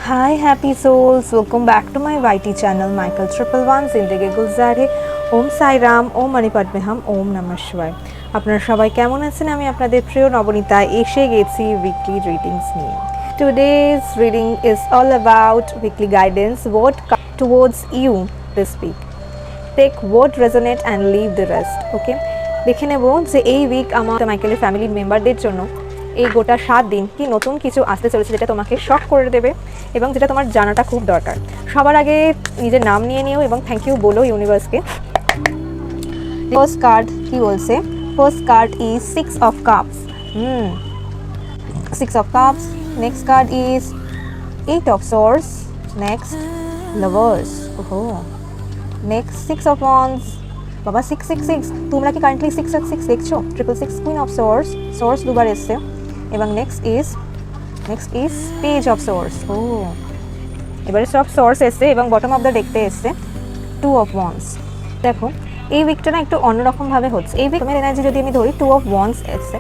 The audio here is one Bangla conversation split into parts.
Hi happy souls, welcome back to my YT channel Michael 111 Zindagi Gulzare Om Sai Ram Om Mani Padme Hum Om Namah Shivaya। আপনারা সবাই কেমন আছেন? আমি আপনাদের প্রিয় নবনীতা এসে গেছি weekly readings নিয়ে। Today's reading is all about weekly guidance, what comes towards you this week. Take what resonate and leave the rest. Okay? দেখে নেব যে এই উইক আমার মাইকেলের ফ্যামিলি মেম্বারদের জন্য এই গোটা 7 দিন কি নতুন কিছু আসতে চলেছে যেটা তোমাকে শক করে দেবে এবং যেটা তোমার জানাটা খুব দরকার। সবার আগে নিজের নাম নিয়ে নিও এবং থ্যাংক ইউ বলো ইউনিভার্সকে। ফার্স্ট কার্ড কি বলছে? First card is 6 of cups। 6 of cups। Next card is 8 of swords। Next lovers। ওহো। Next 6 of wands। বাবা 666 তোমরা কি কারেন্টলি 666 দেখছো? 666 কুইন অফ সোর্স, সোর্স দুবার এসছে এবং next is page of source. ও এবারে সব সোর্স এসছে এবং বটম অফ দ্য দেখতে এসছে 2 of wands। দেখো এই উইকটা না একটু অন্যরকমভাবে হচ্ছে। এই উইকের এনার্জি যদি আমি ধরি 2 of wands এসছে।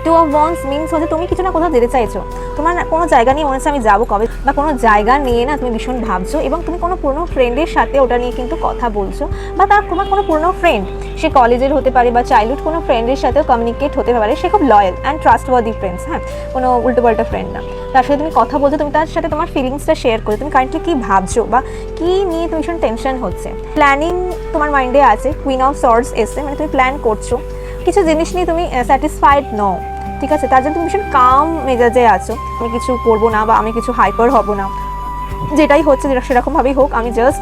2 of wands মিনস হচ্ছে তুমি কিছু না কোথাও যেতে চাইছো, তোমার কোনো জায়গা নিয়ে মনে হচ্ছে আমি যাবো কবে, বা কোনো জায়গা নিয়ে না তুমি ভীষণ ভাবছো এবং তুমি কোনো পুরনো ফ্রেন্ডের সাথে ওটা নিয়ে কিন্তু কথা বলছো, বা তোমার কোনো পুরনো ফ্রেন্ড, সে কলেজের হতে পারে বা চাইল্ডহুড কোনো ফ্রেন্ডের সাথেও কমিউনিকেট হতে পারে, সে খুব লয়াল অ্যান্ড ট্রাস্টওয়ার্দি ফ্রেন্ডস, হ্যাঁ, কোনো উল্টোপাল্টা ফ্রেন্ড না। তার সাথে তুমি কথা বলছো, তুমি তার সাথে তোমার ফিলিংসটা শেয়ার করছো, তুমি কারেন্টলি কী ভাবছো বা কী নিয়ে তুমি ভীষণ টেনশন হচ্ছে। প্ল্যানিং তোমার মাইন্ডে আছে, কুইন অফ সর্ডস এসে, মানে তুমি প্ল্যান করছো কিছু জিনিস নিয়ে, তুমি স্যাটিসফাইড নও, ঠিক আছে, তার জন্য তুমি ভীষণ কাম মেজাজে আছো, আমি কিছু করবো না বা আমি কিছু হাইপার হব না, যেটাই হচ্ছে যেটা সেরকমভাবেই হোক, আমি জাস্ট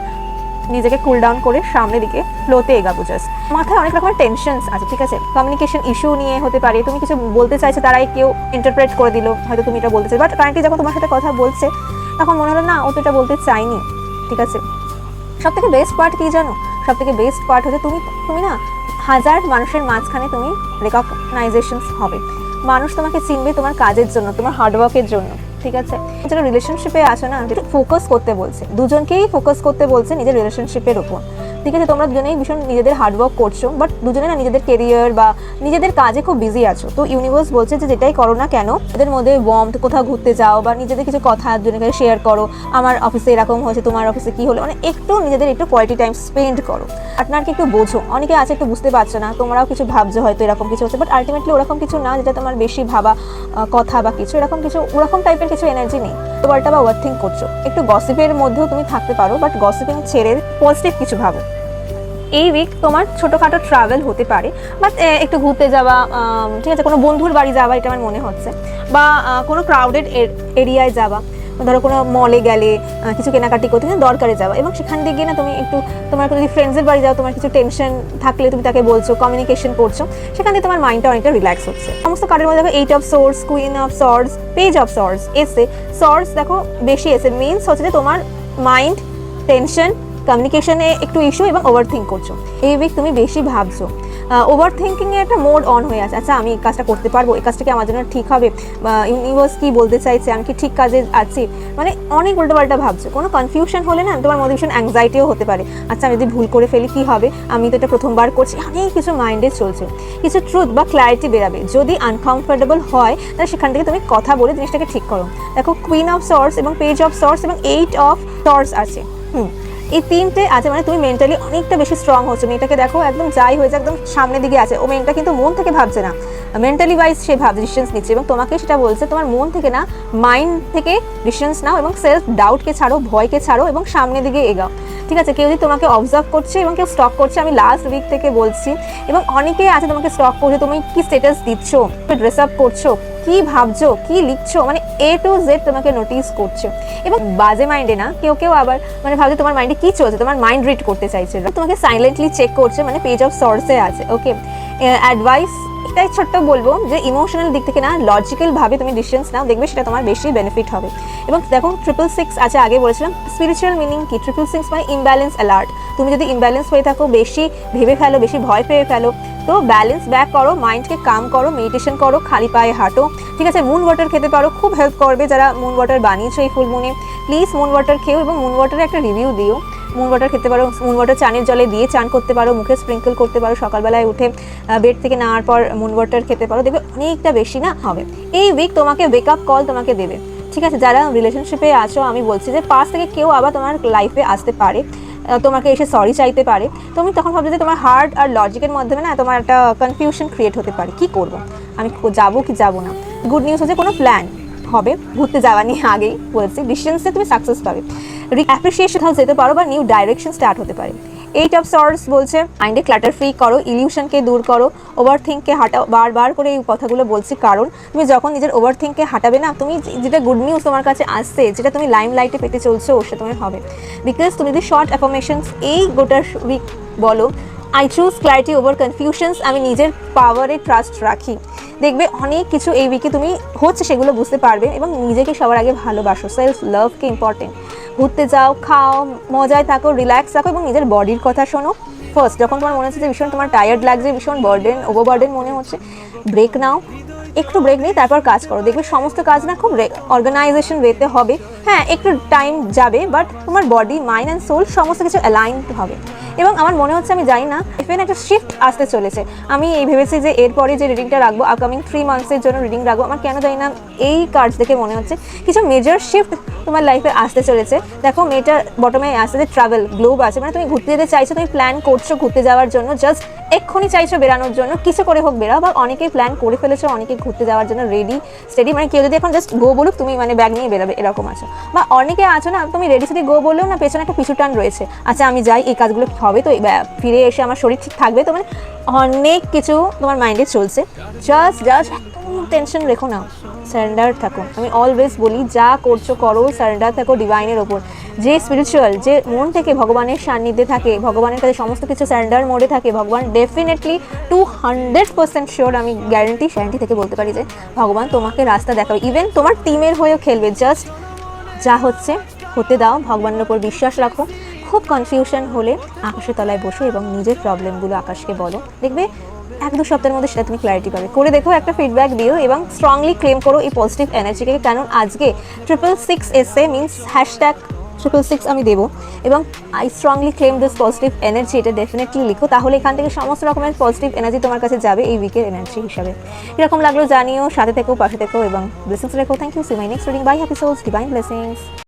নিজেকে কুল ডাউন করে সামনের দিকে ফ্লোতে এগাবো। জাস্ট মাথায় অনেক রকমের টেনশনস আছে, ঠিক আছে, কমিউনিকেশন ইস্যু নিয়ে হতে পারে, তুমি কিছু বলতে চাইছো তারাই কেউ ইন্টারপ্রেট করে দিল, হয়তো তুমি এটা বলতে চাই, বাট কারেন্টলি যখন তোমার সাথে কথা বলছে তখন মনে হলো না ও তো এটা বলতে চাইনি, ঠিক আছে। সব থেকে বেস্ট পার্ট কী জানো? সব থেকে বেস্ট পার্ট হচ্ছে তুমি না হাজার মানুষের মাঝখানে তুমি রেকগনাইজেশনস হবে, মানুষ তোমাকে চিনবে তোমার কাজের জন্য, তোমার হার্ডওয়ার্কের জন্য, ঠিক আছে। যারা রিলেশনশিপে আসো না, ফোকাস করতে বলছে, দুজনকেই ফোকাস করতে বলছে নিজের রিলেশনশিপের উপর, ঠিক আছে। তোমরা দুজনেই ভীষণ নিজেদের হার্ডওয়ার্ক করছো, বাট দুজনে না নিজেদের কেরিয়ার বা নিজেদের কাজে খুব বিজি আছো। তো ইউনিভার্স বলছে যে যেটাই করো না কেন এদের মধ্যে ওয়ার্মথ, কোথাও ঘুরতে যাও বা নিজেদের কিছু কথা দুজনকে শেয়ার করো, আমার অফিসে এরকম হয়েছে, তোমার অফিসে কী হলো, মানে একটু নিজেদের একটু কোয়ালিটি টাইম স্পেন্ড করো, পার্টনারকে একটু বোঝো। অনেকে আছে একটু বুঝতে পারছো না, তোমরাও কিছু ভাবছো হয়তো এরকম কিছু হচ্ছে, বাট আলটিমেটলি ওরকম কিছু না, যেটা তোমার বেশি ভাবা কথা বা কিছু এরকম কিছু ওরকম টাইপের কিছু এনার্জি নেই, ওভারটা বা ওভার থিঙ্ক করছো। একটু গসিপের মধ্যেও তুমি থাকতে পারো, বাট গসিপিং ছেড়ে পজিটিভ কিছু ভাবো। এই উইক তোমার ছোটোখাটো ট্রাভেল হতে পারে, বাট একটু ঘুরতে যাওয়া, ঠিক আছে, কোনো বন্ধুর বাড়ি যাওয়া, এটা আমার মনে হচ্ছে, বা কোনো ক্রাউডেড এরিয়ায় যাওয়া, ধরো কোনো মলে গেলে কিছু কেনাকাটি করতে দরকারে যাওয়া, এবং সেখান থেকে গিয়ে না তুমি একটু তোমার যদি ফ্রেন্ডসের বাড়ি যাও, তোমার কিছু টেনশন থাকলে তুমি তাকে বলছো, কমিউনিকেশন করছো, সেখান থেকে তোমার মাইন্ডটা অনেকটা রিল্যাক্স হচ্ছে। সমস্ত কার্ডের মধ্যে দেখো 8 of swords, queen of swords, page of swords এসে, সর্ডস দেখো বেশি এসে, মিনস হচ্ছে যে তোমার মাইন্ড টেনশন, কমিউনিকেশনে একটু ইস্যু এবং ওভার থিঙ্ক করছো। এই উইক তুমি বেশি ভাবছো, ওভার থিঙ্কিংয়ে একটা মোড অন হয়ে আছে, আচ্ছা আমি এই কাজটা করতে পারবো, এই কাজটা কি আমার জন্য ঠিক হবে, ইউনিভার্স কী বলতে চাইছে, আমি কি ঠিক কাজে আছি, মানে অনেক উল্টোপাল্টা ভাবছো। কোনো কনফিউশন হলে না তোমার মধ্যে ভীষণ অ্যাংজাইটিও হতে পারে, আচ্ছা আমি যদি ভুল করে ফেলি কী হবে, আমি তো এটা প্রথমবার করছি, অনেক কিছু মাইন্ডে চলছে। কিছু ট্রুথ বা ক্ল্যারিটি বেরাবে, যদি আনকমফোর্টেবল হয় তাহলে সেখান থেকে তুমি কথা বলে জিনিসটাকে ঠিক করো। দেখো কুইন অফ সর্ডস এবং পেজ অফ সর্ডস এবং 8 of swords আছে, এই তিনটে আছে, মানে তুমি মেন্টালি অনেকটা বেশি স্ট্রং হচ্ছে। মেয়েটাকে দেখো একদম যাই হয়েছে একদম সামনের দিকে আছে, ও মেয়েটা কিন্তু মন থেকে ভাবছে না, মেন্টালি ওয়াইজ সে ডিসিশনস নিচ্ছে, এবং তোমাকে সেটা বলছে তোমার মন থেকে না, মাইন্ড থেকে ডিসিশনস নাও এবং সেলফ ডাউটকে ছাড়ো, ভয়কে ছাড়ো এবং সামনের দিকে এগাও, ঠিক আছে। কেউ যদি তোমাকে অবজার্ভ করছে এবং কেউ স্টক করছে, আমি লাস্ট উইক থেকে বলছি, এবং অনেকেই আছে তোমাকে স্টক করছে, তুমি কি স্ট্যাটাস দিচ্ছ, ড্রেস আপ করছো, কি ভাবছো, কি লিখছো, মানে A to Z তোমাকে নোটিস করছো। এবং বাজে মাইন্ডে না, কেউ আবার মানে ভাবছে তোমার মাইন্ডে কি চলছে, তোমার মাইন্ড রিড করতে চাইছে, তোমাকে সাইলেন্টলি চেক করছে, মানে পেজ অফ সর্ডসে আছে। ওকে, অ্যাডভাইস এটাই ছোট্ট বলবো যে ইমোশনাল দিক থেকে না লজিক্যালভাবে তুমি ডিসিশনস নাও, দেখবে সেটা তোমার বেশি বেনিফিট হবে। এবং দেখো 666 আছে, আগে বলেছিলাম স্পিরিচুয়াল মিনিং কি, 666 মানে ইমব্যালেন্স অ্যালার্ট। তুমি যদি ইমব্যালেন্স হয়ে থাকো, বেশি ভেবে ফেলো, বেশি ভয় পেয়ে ফেলো, তো ব্যালেন্স ব্যাক করো, মাইন্ডকে কাম করো, মেডিটেশন করো, খালি পায়ে হাঁটো, ঠিক আছে। মুন ওয়াটার খেতে পারো, খুব হেল্প করবে যারা মুন ওয়াটার বানিয়েছো এই ফুল মুনে, প্লিজ মুন ওয়াটার খেও এবং মুন ওয়াটারে একটা রিভিউ দিও। মুন ওয়াটার খেতে পারো, মুন ওয়াটার চানের জলে দিয়ে চান করতে পারো, মুখে স্প্রিঙ্কল করতে পারো, সকালবেলায় উঠে বেড থেকে নেওয়ার পর মুন ওয়াটার খেতে পারো, দেখবে অনেকটা বেশি না হবে। এই উইক তোমাকে ওয়েক আপ কল তোমাকে দেবে, ঠিক আছে, যারা রিলেশনশিপে আছো আমি বলছি যে পাশ থেকে কেউ আবার তোমার লাইফে আসতে পারে, তোমাকে এসে সরি চাইতে পারে। তুমি তখন ভাবছো যে তোমার হার্ট আর লজিকের মাধ্যমে না তোমার একটা কনফিউশন ক্রিয়েট হতে পারে, কি করব, আমি যাবো কি যাবো না। গুড নিউজ হচ্ছে কোনো প্ল্যান হবে, ঘুরতে যাওয়া নিয়ে আগেই বলছি, ডিসিশনসে তুমি সাকসেস পাবে, অ্যাপ্রিসিয়েশন কোথাও যেতে পারো বা নিউ ডাইরেকশন স্টার্ট হতে পারে। এইট অফ সর্টস বলছে মাইন্ডে ক্লাটার ফ্রি করো, ইলিউশনকে দূর করো, ওভার থিঙ্ককে হাঁটাও। বারবার করে এই কথাগুলো বলছি কারণ তুমি যখন নিজের ওভার থিঙ্ককে হাঁটাবে না, তুমি যেটা গুড নিউজ তোমার কাছে আসছে, যেটা তুমি লাইম লাইটে পেতে চলছো, সেটা তোমার হবে। বিকজ তুমি যদি শর্ট অ্যাফার্মেশনস এই গোটার উইক বলো, I choose clarity over confusions, আমি নিজের পাওয়ারে ট্রাস্ট রাখি, দেখবে অনেক কিছু এই উইকে তুমি হচ্ছে সেগুলো বুঝতে পারবে। এবং নিজেকে সবার আগে ভালোবাসো, সেলফ লাভকে ইম্পর্টেন্ট। ঘুরতে যাও, খাও, মজায় থাকো, রিল্যাক্স রাখো এবং নিজের বডির কথা শোনো। ফার্স্ট যখন তোমার মনে হচ্ছে যে ভীষণ তোমার টায়ার্ড লাগছে, ভীষণ বার্ডেন, ওভার বার্ডেন মনে হচ্ছে, ব্রেক নাও, একটু ব্রেক নিয়ে তারপর কাজ করো, দেখবে সমস্ত কাজ না খুব অর্গানাইজেশন ওয়েতে হবে। হ্যাঁ একটু টাইম যাবে, বাট তোমার বডি, মাইন্ড অ্যান্ড সোল সমস্ত কিছু অ্যালাইন হবে। এবং আমার মনে হচ্ছে, আমি জানি না, ইভেন একটা শিফট আসতে চলেছে। আমি এই ভেবেছি যে এরপরে যে রিডিংটা রাখবো, আপকামিং 3 মান্থসের জন্য রিডিং রাখবো, আমার কেন জানি না এই কার্ডস দেখে মনে হচ্ছে কিছু মেজর শিফট তোমার লাইফে আসতে চলেছে। দেখো মেয়েটা বটমে আসতে যে ট্রাভেল গ্লোব আছে, মানে তুমি ঘুরতে যেতে চাইছো, তুমি প্ল্যান করছো ঘুরতে যাওয়ার জন্য, জাস্ট এক্ষুনি চাইছো বেরানোর জন্য, কিছু করে হোক বেরাও, বা অনেকেই প্ল্যান করে ফেলেছো, অনেকে ঘুরতে যাওয়ার জন্য রেডি স্টেডি, মানে কেউ যদি এখন জাস্ট গো বলুক তুমি মানে ব্যাগ নিয়ে বেরাবে এরকম আছো। বা অনেকে আছো না, তুমি রেডি সেডি গো বললেও না পেছনে একটা পিছু টান রয়েছে, আচ্ছা আমি যাই, এই কাজগুলো হবে তো, ফিরে এসে আমার শরীর ঠিক থাকবে তো, মানে অনেক কিছু তোমার মাইন্ডে চলছে। জাস্ট একদম টেনশন রেখো না, সারেন্ডার থাকো। আমি অলওয়েজ বলি যা করছো করো, সারেন্ডার থাকো ডিভাইনের ওপর। যে স্পিরিচুয়াল, যে মন থেকে ভগবানের সান্নিধ্যে থাকে, ভগবানের কাছে সমস্ত কিছু সারেন্ডার মোডে থাকে, ভগবান ডেফিনেটলি 200% শিওর, আমি গ্যারেন্টি থেকে বলতে পারি যে ভগবান তোমাকে রাস্তা দেখাবে, ইভেন তোমার টিমের হয়েও খেলবে। জাস্ট যা হচ্ছে হতে দাও, ভগবানের ওপর বিশ্বাস রাখো। খুব কনফিউশন হলে আকাশের তলায় বসো এবং নিজের প্রবলেমগুলো আকাশকে বলো, দেখবে 1-2 সপ্তাহের মধ্যে সেটা তুমি ক্ল্যারিটি পাবে। করে দেখো, একটা ফিডব্যাক দিও এবং স্ট্রংলি ক্লেম করো এই পজিটিভ এনার্জিকে। কারণ আজকে 666 এসে মিনস #666 আমি দেবো এবং I strongly claim this positive energy, এটা ডেফিনেটলি লিখো, তাহলে এখান থেকে সমস্ত রকমের পজিটিভ এনার্জি তোমার কাছে যাবে এই উইকের এনার্জি হিসাবে। এরকম লাগলো জানিও, সাথে থেকো, পাশে থেকো এবং ব্লেসিংস রেখো। Thank you, see my next reading, bye, happy souls, divine blessings.